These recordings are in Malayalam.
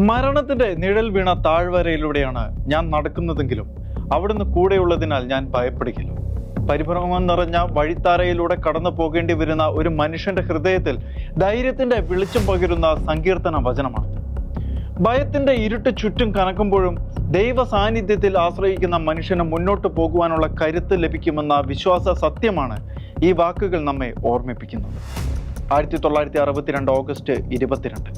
മരണത്തിന്റെ നിഴൽ വീണ താഴ്വരയിലൂടെയാണ് ഞാൻ നടക്കുന്നതെങ്കിലും അവിടുന്ന് കൂടെയുള്ളതിനാൽ ഞാൻ ഭയപ്പെടുകയില്ല. പരിഭ്രമം നിറഞ്ഞ വഴിത്താരയിലൂടെ കടന്നു പോകേണ്ടി വരുന്ന ഒരു മനുഷ്യന്റെ ഹൃദയത്തിൽ ധൈര്യത്തിന്റെ വെളിച്ചം പകരുന്ന സങ്കീർത്തന വചനമാണ്. ഭയത്തിന്റെ ഇരുട്ട് ചുറ്റും കനക്കുമ്പോഴും ദൈവ സാന്നിധ്യത്തിൽ ആശ്രയിക്കുന്ന മനുഷ്യന് മുന്നോട്ട് പോകുവാനുള്ള കരുത്ത് ലഭിക്കുമെന്ന വിശ്വാസ സത്യമാണ് ഈ വാക്കുകൾ നമ്മെ ഓർമ്മിപ്പിക്കുന്നത്. 1962 ഓഗസ്റ്റ് 22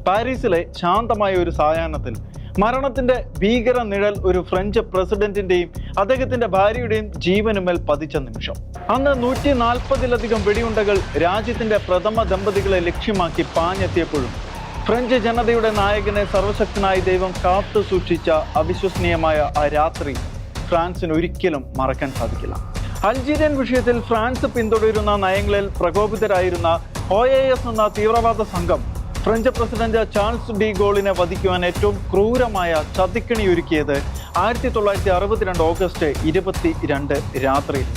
പാരീസിലെ ശാന്തമായ ഒരു സായാഹ്നത്തിൽ മരണത്തിന്റെ ഭീകര നിഴൽ ഒരു ഫ്രഞ്ച് പ്രസിഡന്റിന്റെയും അദ്ദേഹത്തിന്റെ ഭാര്യയുടെയും ജീവനുമേൽ പതിച്ച നിമിഷം. അന്ന് 140-ലധികം വെടിയുണ്ടകൾ രാജ്യത്തിന്റെ പ്രഥമ ദമ്പതികളെ ലക്ഷ്യമാക്കി പാഞ്ഞെത്തിയപ്പോഴും ഫ്രഞ്ച് ജനതയുടെ നായകനെ സർവശക്തനായ ദൈവം കാത്തു സൂക്ഷിച്ച അവിശ്വസനീയമായ ആ രാത്രി ഫ്രാൻസിന് ഒരിക്കലും മറക്കാൻ സാധിക്കില്ല. അൾജീരിയൻ വിഷയത്തിൽ ഫ്രാൻസ് പിന്തുടരുന്ന നയങ്ങളിൽ പ്രകോപിതരായിരുന്ന OAS എന്ന തീവ്രവാദ സംഘം ഫ്രഞ്ച് പ്രസിഡന്റ് ചാൾസ് ഡി ഗോളിനെ വധിക്കുവാൻ ഏറ്റവും ക്രൂരമായ ചതിക്കണി ഒരുക്കിയത് 1962 ഓഗസ്റ്റ് 22 രാത്രിയിൽ.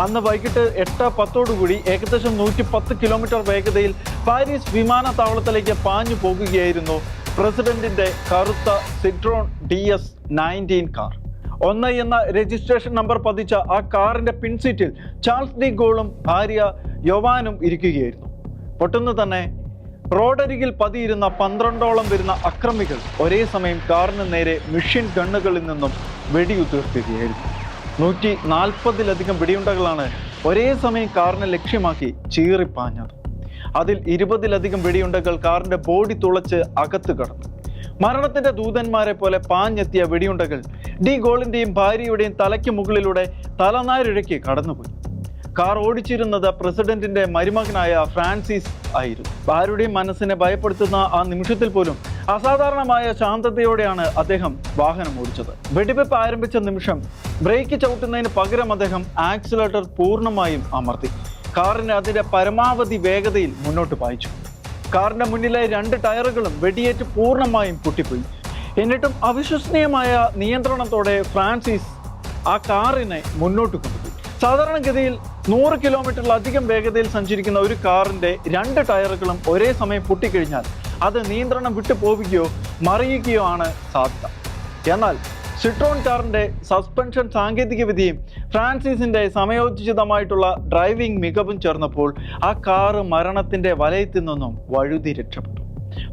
അന്ന് വൈകിട്ട് 8:10 ഏകദേശം 110 കിലോമീറ്റർ വേഗതയിൽ പാരീസ് വിമാനത്താവളത്തിലേക്ക് പാഞ്ഞു പോകുകയായിരുന്നു പ്രസിഡന്റിന്റെ കറുത്ത സിട്രോൺ DS-19 കാർ. 1 എന്ന രജിസ്ട്രേഷൻ നമ്പർ പതിച്ച ആ കാറിന്റെ പിൻസീറ്റിൽ ചാൾസ് ഡി ഗോളും ഭാര്യ യോവാനും ഇരിക്കുകയായിരുന്നു. പെട്ടെന്ന് തന്നെ റോഡരികിൽ പതിയിരുന്ന 12ഓളം വരുന്ന അക്രമികൾ ഒരേ സമയം കാറിന് നേരെ മെഷീൻ ഗണ്ണുകളിൽ നിന്നും വെടിയുതിർക്കുകയായിരുന്നു. 140-ലധികം വെടിയുണ്ടകളാണ് ഒരേ സമയം കാറിനെ ലക്ഷ്യമാക്കി ചീറിപ്പാഞ്ഞത്. അതിൽ 20-ലധികം വെടിയുണ്ടകൾ കാറിന്റെ ബോഡി തുളച്ച് അകത്ത് കടന്നു. മരണത്തിന്റെ ദൂതന്മാരെ പോലെ പാഞ്ഞെത്തിയ വെടിയുണ്ടകൾ ഡി ഗോളിന്റെയും ഭാര്യയുടെയും തലയ്ക്ക് മുകളിലൂടെ തലനാരിഴയ്ക്ക് കടന്നുപോയി. കാർ ഓടിച്ചിരുന്നത് പ്രസിഡന്റിന്റെ മരുമകനായ ഫ്രാൻസിസ് ആയിരുന്നു. ആരുടെയും മനസ്സിനെ ഭയപ്പെടുത്തുന്ന ആ നിമിഷത്തിൽ പോലും അസാധാരണമായ ശാന്തതയോടെയാണ് അദ്ദേഹം വാഹനം ഓടിച്ചത്. വെടിവെപ്പ് ആരംഭിച്ച നിമിഷം ബ്രേക്ക് ചവിട്ടുന്നതിന് പകരം അദ്ദേഹം ആക്സിലേറ്റർ പൂർണ്ണമായും അമർത്തി കാറിനെ അതിന്റെ പരമാവധി വേഗതയിൽ മുന്നോട്ട് പായിച്ചു. കാറിന്റെ മുന്നിലെ 2 ടയറുകളും വെടിയേറ്റ് പൂർണ്ണമായും പൊട്ടിപ്പോയി. എന്നിട്ടും അവിശ്വസനീയമായ നിയന്ത്രണത്തോടെ ഫ്രാൻസിസ് ആ കാറിനെ മുന്നോട്ട് കൊണ്ടുപോയി. സാധാരണഗതിയിൽ 100 കിലോമീറ്ററിലധികം വേഗതയിൽ സഞ്ചരിക്കുന്ന ഒരു കാറിന്റെ 2 ടയറുകളും ഒരേ സമയം പൊട്ടിക്കഴിഞ്ഞാൽ അത് നിയന്ത്രണം വിട്ടു പോവുകയോ മറിയുകയോ ആണ് സാധ്യത. എന്നാൽ സിട്രോൺ കാറിന്റെ സസ്പെൻഷൻ സാങ്കേതിക വിദ്യയും ഫ്രാൻസിസിന്റെ സമയോചിതമായിട്ടുള്ള ഡ്രൈവിംഗ് മികവും ചേർന്നപ്പോൾ ആ കാറ് മരണത്തിന്റെ വലയത്തിൽ നിന്നും വഴുതി രക്ഷപ്പെട്ടു.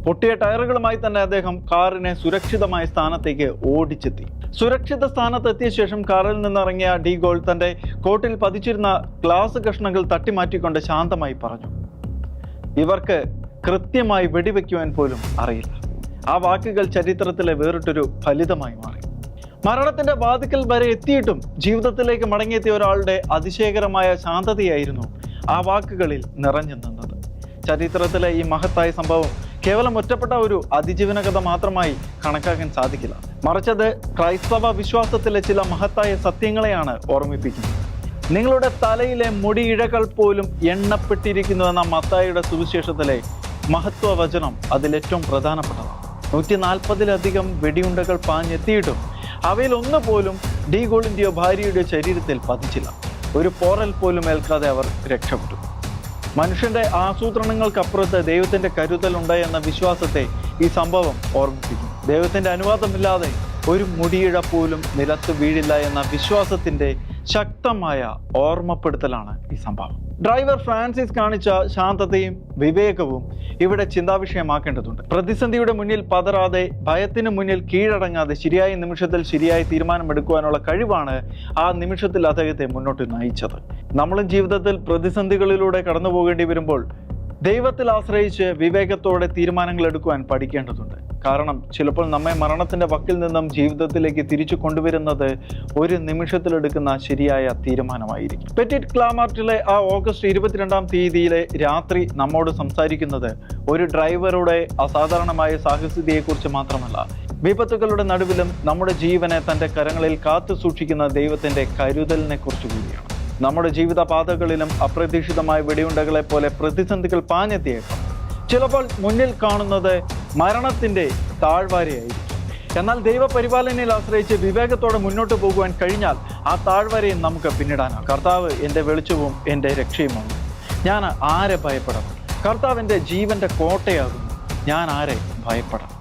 പൊട്ടിയ ടയറുകളുമായി തന്നെ അദ്ദേഹം കാറിനെ സുരക്ഷിതമായ സ്ഥാനത്തേക്ക് ഓടിച്ചെത്തി. സുരക്ഷിത സ്ഥാനത്തെത്തിയ ശേഷം കാറിൽ നിന്നിറങ്ങിയ ഡി ഗോൾ തന്റെ കോട്ടിൽ പതിച്ചിരുന്ന ഗ്ലാസ് കഷ്ണങ്ങൾ തട്ടിമാറ്റിക്കൊണ്ട് ശാന്തമായി പറഞ്ഞു, ഇവർക്ക് കൃത്യമായി വെടിവെക്കുവാൻ പോലും അറിയില്ല. ആ വാക്കുകൾ ചരിത്രത്തിലെ വേറിട്ടൊരു ഫലിതമായി മാറി. മരണത്തിന്റെ വാതിക്കൽ വരെ എത്തിയിട്ടും ജീവിതത്തിലേക്ക് മടങ്ങിയെത്തിയ ഒരാളുടെ അതിശയകരമായ ശാന്തതയായിരുന്നു ആ വാക്കുകളിൽ നിറഞ്ഞു നിന്നത്. ചരിത്രത്തിലെ ഈ മഹത്തായ സംഭവം കേവലം ഒറ്റപ്പെട്ട ഒരു അതിജീവന കഥ മാത്രമായി കണക്കാക്കാൻ സാധിക്കില്ല. മറിച്ചത് ക്രൈസ്തവ വിശ്വാസത്തിലെ ചില മഹത്തായ സത്യങ്ങളെയാണ് ഓർമ്മിപ്പിക്കുന്നത്. നിങ്ങളുടെ തലയിലെ മുടിയിഴകൾ പോലും എണ്ണപ്പെട്ടിരിക്കുന്നു എന്ന മത്തായിയുടെ സുവിശേഷത്തിലെ മഹത്വ വചനം അതിലേറ്റവും പ്രധാനപ്പെട്ടതാണ്. 140-ലധികം വെടിയുണ്ടകൾ പാഞ്ഞെത്തിയിട്ടും അവയിൽ ഒന്നുപോലും ഡി ഗോളിന്റെയോ ഭാര്യയുടെയോ ശരീരത്തിൽ പതിച്ചില്ല. ഒരു പോറൽ പോലും ഏൽക്കാതെ അവർ രക്ഷപ്പെട്ടു. മനുഷ്യന്റെ ആസൂത്രണങ്ങൾക്കപ്പുറത്ത് ദൈവത്തിന്റെ കരുതലുണ്ട് എന്ന വിശ്വാസത്തെ ഈ സംഭവം ഓർമ്മിപ്പിക്കുന്നു. ദൈവത്തിന്റെ അനുവാദമില്ലാതെ ഒരു മുടിയിഴ പോലും നിലത്ത് വീഴില്ല എന്ന വിശ്വാസത്തിന്റെ ശക്തമായ ഓർമ്മപ്പെടുത്തലാണ് ഈ സംഭവം. ഡ്രൈവർ ഫ്രാൻസിസ് കാണിച്ച ശാന്തതയും വിവേകവും ഇവിടെ ചിന്താവിഷയമാക്കേണ്ടതുണ്ട്. പ്രതിസന്ധിയുടെ മുന്നിൽ പതറാതെ, ഭയത്തിന് മുന്നിൽ കീഴടങ്ങാതെ ശരിയായ നിമിഷത്തിൽ ശരിയായ തീരുമാനമെടുക്കുവാനുള്ള കഴിവാണ് ആ നിമിഷത്തിൽ അദ്ദേഹത്തെ മുന്നോട്ട് നയിച്ചത്. നമ്മളും ജീവിതത്തിൽ പ്രതിസന്ധികളിലൂടെ കടന്നു പോകേണ്ടി വരുമ്പോൾ ദൈവത്തിൽ ആശ്രയിച്ച് വിവേകത്തോടെ തീരുമാനങ്ങൾ എടുക്കുവാൻ പഠിക്കേണ്ടതുണ്ട്. കാരണം ചിലപ്പോൾ നമ്മെ മരണത്തിന്റെ വക്കിൽ നിന്നും ജീവിതത്തിലേക്ക് തിരിച്ചു കൊണ്ടുവരുന്നത് ഒരു നിമിഷത്തിലെടുക്കുന്ന ശരിയായ തീരുമാനമായിരിക്കും. പെറ്റിറ്റ് ക്ലാമാർട്ടിലെ ആ ഓഗസ്റ്റ് 22 രാത്രി നമ്മോട് സംസാരിക്കുന്നത് ഒരു ഡ്രൈവറുടെ അസാധാരണമായ സാഹസികതയെക്കുറിച്ച് മാത്രമല്ല, വിപത്തുകളുടെ നടുവിലും നമ്മുടെ ജീവനെ തൻ്റെ കരങ്ങളിൽ കാത്തു സൂക്ഷിക്കുന്ന ദൈവത്തിന്റെ കരുതലിനെ കുറിച്ച് കൂടിയാണ്. നമ്മുടെ ജീവിത പാതകളിലും അപ്രതീക്ഷിതമായ വെടിയുണ്ടകളെ പോലെ പ്രതിസന്ധികൾ പാഞ്ഞെത്തിയേക്കാം. ചിലപ്പോൾ മുന്നിൽ കാണുന്നത് മരണത്തിന്റെ താഴ്വരയായിരിക്കും. എന്നാൽ ദൈവപരിപാലനയിൽ ആശ്രയിച്ച് വിവേകത്തോടെ മുന്നോട്ട് പോകുവാൻ കഴിഞ്ഞാൽ ആ താഴ്വരയും നമുക്ക് പിന്നിടാനാണ്. കർത്താവ് എൻ്റെ വെളിച്ചവും എൻ്റെ രക്ഷയുമാണ്. ഞാൻ ആരെ ഭയപ്പെടണം? കർത്താവ് എൻ്റെ ജീവന്റെ കോട്ടയാകുന്നു. ഞാൻ ആരെ ഭയപ്പെടണം?